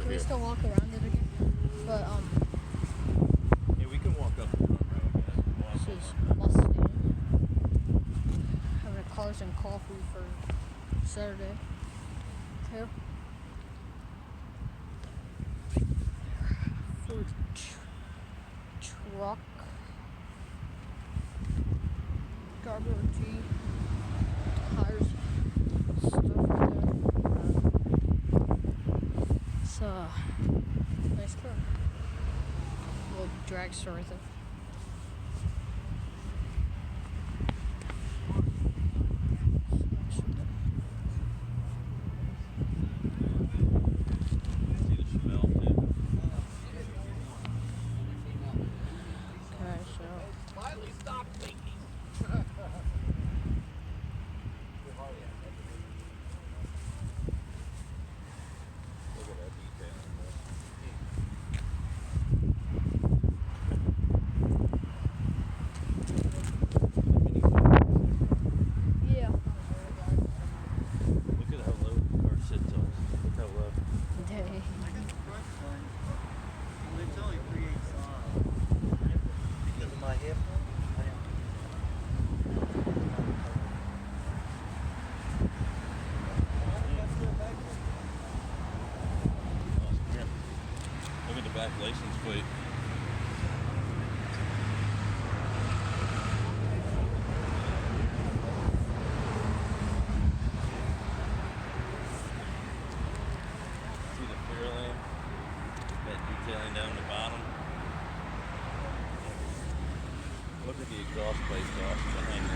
we here. still walk around it again? But Yeah, we can walk up the front row, I guess. this is Mustang. Having a cars and coffee for Saturday. Here. Ford truck. Garbage. Tires. Stuff there. It's a nice car. Little dragster right there. See the Chevelle, too. Okay, so Miley, stop thinking. Look at that detail. yeah. Look at how low the car sits on. Look how low. Dang. I got the front one. It's only 3/8 long. Because of my hip. Awesome. Here. Look at the back license plate. See the clear lane? That detailing down the bottom. Look at the exhaust plate, Josh, behind